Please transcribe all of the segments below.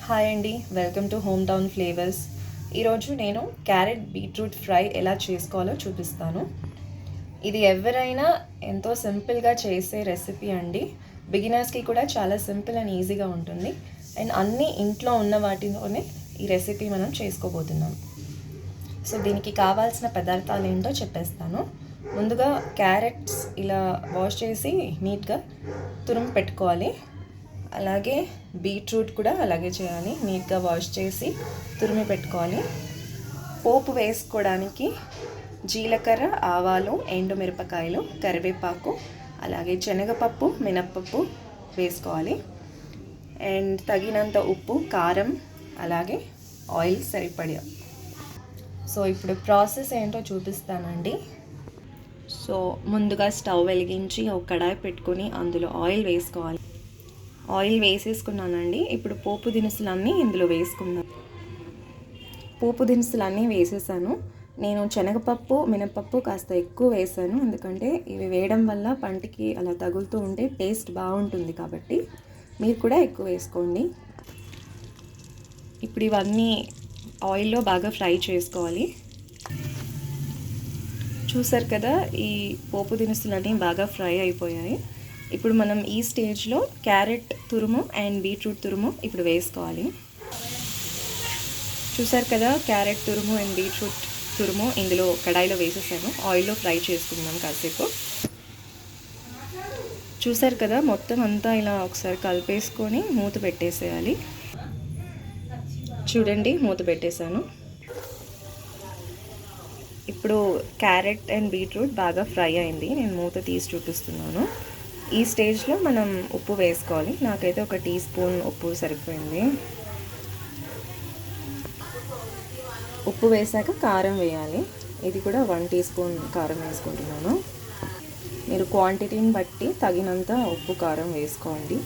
Hi అండి, welcome to home town flavours. ఈరోజు నేను క్యారెట్ బీట్రూట్ ఫ్రై ఎలా చేసుకోవాలో చూపిస్తాను. ఇది ఎవరైనా ఎంతో సింపుల్గా చేసే రెసిపీ అండి. బిగినర్స్కి కూడా చాలా సింపుల్ అండ్ ఈజీగా ఉంటుంది. అండ్ అన్నీ ఇంట్లో ఉన్న వాటితోనే ఈ రెసిపీ మనం చేసుకోబోతున్నాం. సో దీనికి కావాల్సిన పదార్థాలు ఏంటో చెప్పేస్తాను. ముందుగా క్యారెట్స్ ఇలా వాష్ చేసి నీట్గా తురుము పెట్టుకోవాలి. అలాగే బీట్రూట్ కూడా అలాగే చేయాలి, నీట్గా వాష్ చేసి తురిమి పెట్టుకోవాలి. పోపు వేసుకోవడానికి జీలకర్ర, ఆవాలు, ఎండుమిరపకాయలు, కరివేపాకు, అలాగే శనగపప్పు, మినప్పప్పు వేసుకోవాలి. అండ్ తగినంత ఉప్పు, కారం, అలాగే ఆయిల్ సరిపడా. సో ఇప్పుడు ప్రాసెస్ ఏంటో చూపిస్తానండి. సో ముందుగా స్టవ్ వెలిగించి ఒక కడాయి పెట్టుకొని అందులో ఆయిల్ వేసుకోవాలి. ఆయిల్ వేసేసుకున్నానండి. ఇప్పుడు పోపు దినుసులన్నీ ఇందులో వేసుకుందాం. పోపు దినుసులన్నీ వేసేసాను. నేను శనగపప్పు, మినపప్పు కాస్త ఎక్కువ వేసాను, ఎందుకంటే ఇవి వేయడం వల్ల పంటికి అలా తగులుతూ ఉంటే టేస్ట్ బాగుంటుంది, కాబట్టి మీరు కూడా ఎక్కువ వేసుకోండి. ఇప్పుడు ఇవన్నీ ఆయిల్లో బాగా ఫ్రై చేసుకోవాలి. చూసారు కదా, ఈ పోపు దినుసులన్నీ బాగా ఫ్రై అయిపోయాయి. ఇప్పుడు మనం ఈ స్టేజ్లో క్యారెట్ తురుము అండ్ బీట్రూట్ తురుము ఇప్పుడు వేసుకోవాలి. చూసారు కదా, క్యారెట్ తురుము అండ్ బీట్రూట్ తురుము ఇందులో కడాయిలో వేసేసాను. ఆయిల్లో ఫ్రై చేసుకుందాం కాసేపు. చూసారు కదా, మొత్తం అంతా ఇలా ఒకసారి కలిపేసుకొని మూత పెట్టేసేయాలి. చూడండి, మూత పెట్టేశాను. ఇప్పుడు క్యారెట్ అండ్ బీట్రూట్ బాగా ఫ్రై అయింది. నేను మూత తీసి చూపిస్తున్నాను. ఈ స్టేజ్లో మనం ఉప్పు వేసుకోవాలి. నాకైతే 1 టీ స్పూన్ ఉప్పు సరిపోయింది. ఉప్పు వేసాక కారం వేయాలి. ఇది కూడా 1 టీ స్పూన్ కారం వేసుకుంటున్నాను. మీరు క్వాంటిటీని బట్టి తగినంత ఉప్పు, కారం వేసుకోండి.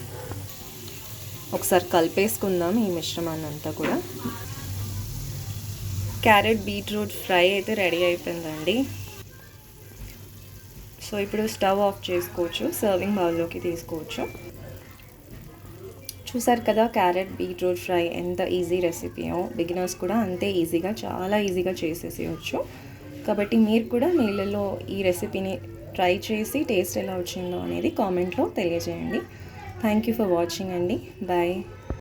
ఒకసారి కలిపేసుకుందాం ఈ మిశ్రమాన్ని అంతా కూడా. క్యారెట్ బీట్రూట్ ఫ్రై అయితే రెడీ అయిపోయిందండి. సో ఇప్పుడు స్టవ్ ఆఫ్ చేసుకోవచ్చు, సర్వింగ్ బౌల్లోకి తీసుకోవచ్చు. చూసారు కదా, క్యారెట్ బీట్రూట్ ఫ్రై ఎంత ఈజీ రెసిపీయో. బిగినర్స్ కూడా అంతే ఈజీగా, చాలా ఈజీగా చేసేసేయచ్చు. కాబట్టి మీరు కూడా మీ ఇళ్ళలో ఈ రెసిపీని ట్రై చేసి టేస్ట్ ఎలా వచ్చిందో అనేది కామెంట్లో తెలియజేయండి. థ్యాంక్ యూ ఫర్ వాచింగ్ అండి. బాయ్.